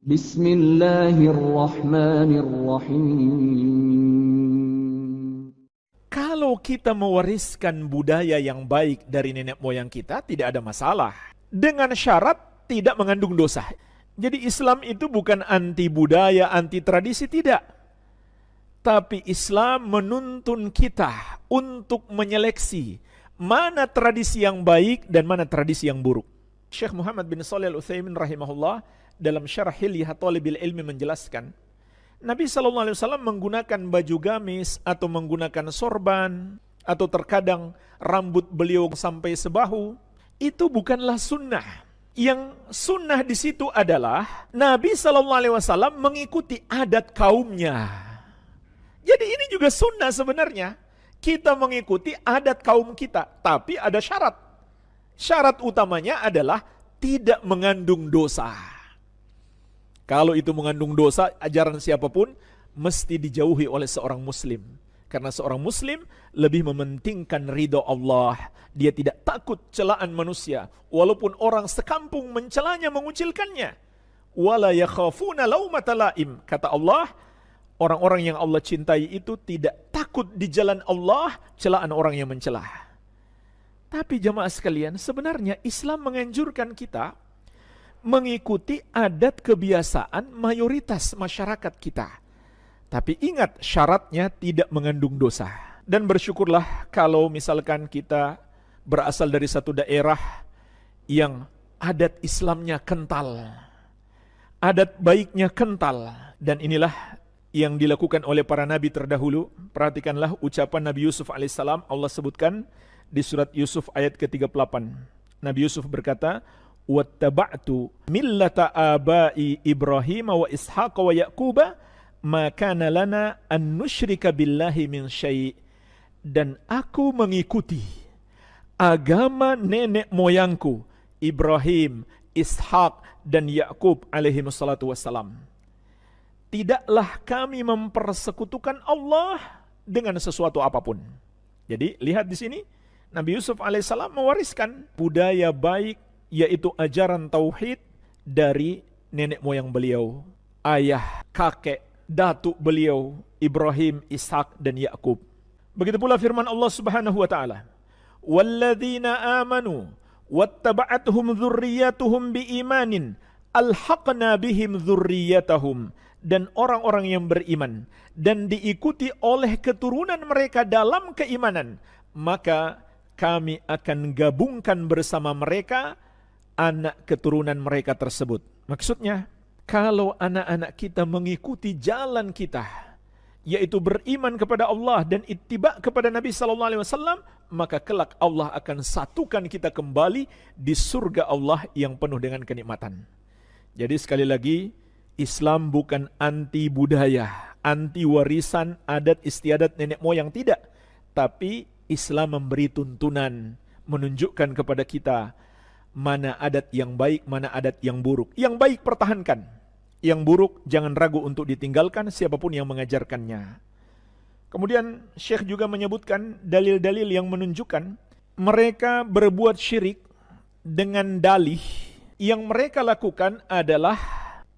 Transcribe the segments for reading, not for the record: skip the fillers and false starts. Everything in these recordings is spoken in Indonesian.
Bismillahirrahmanirrahim. Kalau kita mewariskan budaya yang baik dari nenek moyang kita, tidak ada masalah. Dengan syarat tidak mengandung dosa. Jadi Islam itu bukan anti budaya, anti tradisi, tidak. Tapi Islam menuntun kita untuk menyeleksi mana tradisi yang baik dan mana tradisi yang buruk. Syekh Muhammad bin Shalih Al-Utsaimin rahimahullah dalam Syarah Hilyah Thalibil Ilmi menjelaskan, Nabi SAW menggunakan baju gamis atau menggunakan sorban atau terkadang rambut beliau sampai sebahu, itu bukanlah sunnah. Yang sunnah di situ adalah Nabi SAW mengikuti adat kaumnya. Jadi ini juga sunnah sebenarnya. Kita mengikuti adat kaum kita, tapi ada syarat. Syarat utamanya adalah tidak mengandung dosa. Kalau itu mengandung dosa, ajaran siapapun mesti dijauhi oleh seorang muslim. Karena seorang muslim lebih mementingkan ridha Allah. Dia tidak takut celaan manusia, walaupun orang sekampung mencelanya, mengucilkannya. Wala yakhafuna laumata laim. Kata Allah, orang-orang yang Allah cintai itu tidak takut di jalan Allah celaan orang yang mencela. Tapi jamaah sekalian, sebenarnya Islam menganjurkan kita mengikuti adat kebiasaan mayoritas masyarakat kita. Tapi ingat, syaratnya tidak mengandung dosa. Dan bersyukurlah kalau misalkan kita berasal dari satu daerah yang adat Islamnya kental, adat baiknya kental. Dan inilah yang dilakukan oleh para nabi terdahulu. Perhatikanlah ucapan Nabi Yusuf alaihissalam. Allah sebutkan di surat Yusuf ayat ke-38. Nabi Yusuf berkata, wattaba'tu millata abai Ibrahim wa Ishaq wa Yaquba ma kana lana an nusyrika billahi min syai'. Dan aku mengikuti agama nenek moyangku Ibrahim, Ishaq dan Yakub alaihi wassalatu wassalam. Tidaklah kami mempersekutukan Allah dengan sesuatu apapun. Jadi lihat di sini Nabi Yusuf alaihissalam mewariskan budaya baik, yaitu ajaran tauhid dari nenek moyang beliau, ayah, kakek, datuk beliau, Ibrahim, Ishak dan Yakub. Begitu pula firman Allah Subhanahu wa taala, "Walladzina amanu wattaba'atuhum dzurriyyatuhum biimanin alhaqna bihim dzurriyyatahum." Dan orang-orang yang beriman dan diikuti oleh keturunan mereka dalam keimanan, maka kami akan gabungkan bersama mereka anak keturunan mereka tersebut. Maksudnya, kalau anak-anak kita mengikuti jalan kita, yaitu beriman kepada Allah dan ittiba kepada Nabi SAW, maka kelak Allah akan satukan kita kembali di surga Allah yang penuh dengan kenikmatan. Jadi sekali lagi, Islam bukan anti budaya, anti warisan adat istiadat nenek moyang, tidak. Tapi Islam memberi tuntunan, menunjukkan kepada kita mana adat yang baik, mana adat yang buruk. Yang baik pertahankan, yang buruk jangan ragu untuk ditinggalkan siapapun yang mengajarkannya. Kemudian Syekh juga menyebutkan dalil-dalil yang menunjukkan mereka berbuat syirik dengan dalih yang mereka lakukan adalah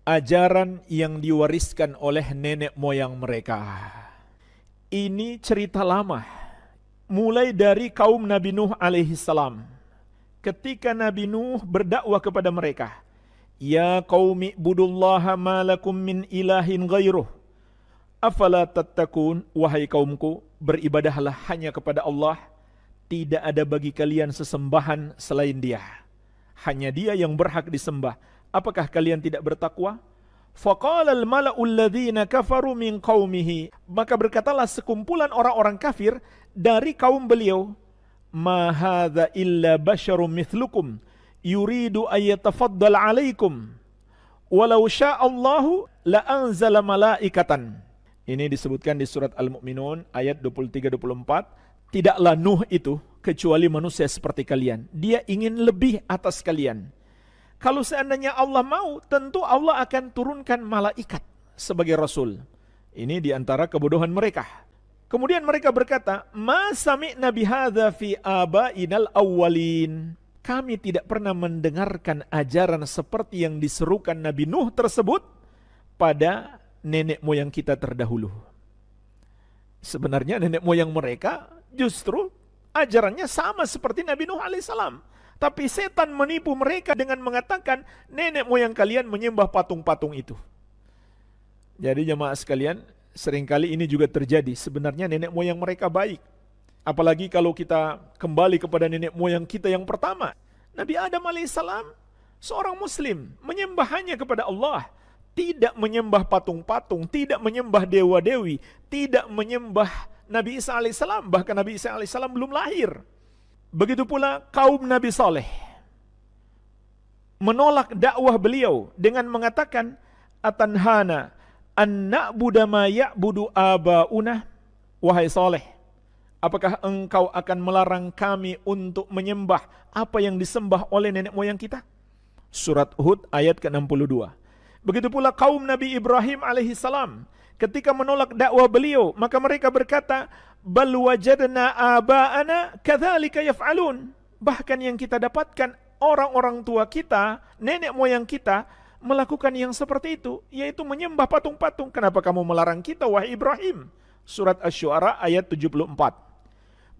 ajaran yang diwariskan oleh nenek moyang mereka. Ini cerita lama, mulai dari kaum Nabi Nuh alaihi salam. Ketika Nabi Nuh berdakwah kepada mereka, ya qaumi ibudullaha ma lakum min ilahin ghairuh afala tattakun. Wahai kaumku, beribadahlah hanya kepada Allah, tidak ada bagi kalian sesembahan selain Dia, hanya Dia yang berhak disembah. Apakah kalian tidak bertakwa? Faqala al-mala'u alladhina kafaru min qaumihi. Maka berkatalah sekumpulan orang-orang kafir dari kaum beliau, ma hadza illa basyarum mithlukum yuridu ayyatafaddal alaikum walau sya'allahu la anzala malaikatan. Ini disebutkan di surat Al-Mu'minun ayat 23-24. Tidaklah Nuh itu kecuali manusia seperti kalian. Dia ingin lebih atas kalian. Kalau seandainya Allah mau, tentu Allah akan turunkan malaikat sebagai rasul. Ini diantara kebodohan mereka. Kemudian mereka berkata, ma sami'na bihadza fi abainal awwalin. Kami tidak pernah mendengarkan ajaran seperti yang diserukan Nabi Nuh tersebut pada nenek moyang kita terdahulu. Sebenarnya nenek moyang mereka justru ajarannya sama seperti Nabi Nuh alaihissalam. Tapi setan menipu mereka dengan mengatakan nenek moyang kalian menyembah patung-patung itu. Jadi jemaah sekalian, seringkali ini juga terjadi. Sebenarnya nenek moyang mereka baik. Apalagi kalau kita kembali kepada nenek moyang kita yang pertama. Nabi Adam alaihissalam seorang muslim, menyembah hanya kepada Allah. Tidak menyembah patung-patung, tidak menyembah dewa-dewi, tidak menyembah Nabi Isa alaihissalam, bahkan Nabi Isa alaihissalam belum lahir. Begitu pula kaum Nabi Saleh menolak dakwah beliau dengan mengatakan, atanhana an na'budu ma ya'budu abauna, wahai Saleh, apakah engkau akan melarang kami untuk menyembah apa yang disembah oleh nenek moyang kita? Surat Hud ayat ke-62. Begitu pula kaum Nabi Ibrahim alaihissalam ketika menolak dakwah beliau, maka mereka berkata, bal wajadna aba'ana kadzalika yaf'alun. Bahkan yang kita dapatkan orang-orang tua kita, nenek moyang kita melakukan yang seperti itu, yaitu menyembah patung-patung. Kenapa kamu melarang kita, wahai Ibrahim? Surat Asy-Syu'ara ayat 74.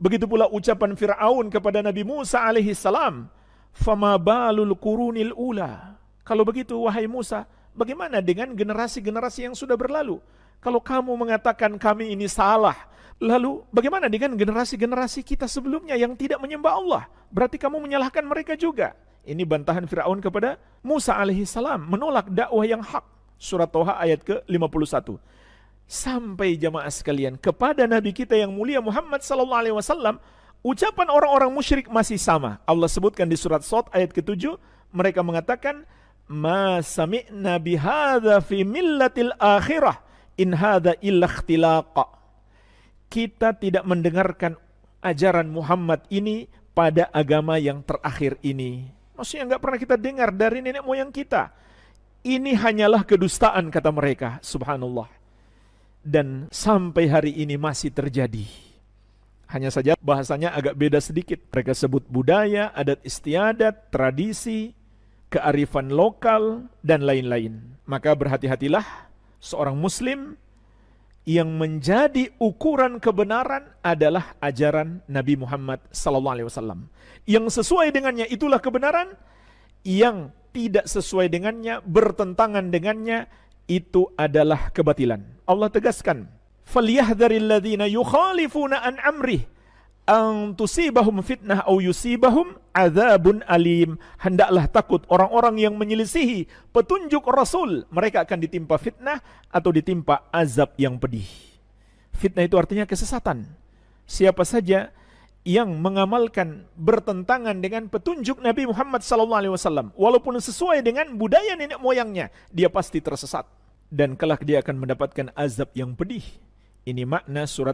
Begitu pula ucapan Fir'aun kepada Nabi Musa alaihissalam, fama balul qurunil ula. Kalau begitu wahai Musa, bagaimana dengan generasi-generasi yang sudah berlalu? Kalau kamu mengatakan kami ini salah, lalu bagaimana dengan generasi-generasi kita sebelumnya yang tidak menyembah Allah? Berarti kamu menyalahkan mereka juga. Ini bantahan Fir'aun kepada Musa alaihissalam, menolak dakwah yang hak. Surat Toha ayat ke-51. Sampai jamaah sekalian, kepada Nabi kita yang mulia Muhammad SAW, ucapan orang-orang musyrik masih sama. Allah sebutkan di surat Shad ayat ke-7, mereka mengatakan, ma sami'na bihadza fi millatil akhirah in hadza illa ikhtilaqa. Kita tidak mendengarkan ajaran Muhammad ini pada agama yang terakhir ini. Maksudnya enggak pernah kita dengar dari nenek moyang kita. Ini hanyalah kedustaan, kata mereka. Subhanallah. Dan sampai hari ini masih terjadi. Hanya saja bahasanya agak beda sedikit. Mereka sebut budaya, adat istiadat, tradisi, kearifan lokal, dan lain-lain. Maka berhati-hatilah seorang muslim yang menjadi ukuran kebenaran adalah ajaran Nabi Muhammad SAW. Yang sesuai dengannya itulah kebenaran, yang tidak sesuai dengannya, bertentangan dengannya, itu adalah kebatilan. Allah tegaskan, فَلْيَحْذَرِ الَّذِينَ يُخَالِفُونَ عَنْ أَمْرِهِ أَنْ تُصِيبَهُمْ فِتْنَةٌ أَوْ يُصِيبَهُمْ عَذَابٌ أَلِيمٌ. Hendaklah takut orang-orang yang menyelisihi petunjuk Rasul, mereka akan ditimpa fitnah atau ditimpa azab yang pedih. Fitnah itu artinya kesesatan. Siapa saja yang mengamalkan bertentangan dengan petunjuk Nabi Muhammad SAW, walaupun sesuai dengan budaya nenek moyangnya, dia pasti tersesat. Dan kelak dia akan mendapatkan azab yang pedih. Ini makna surat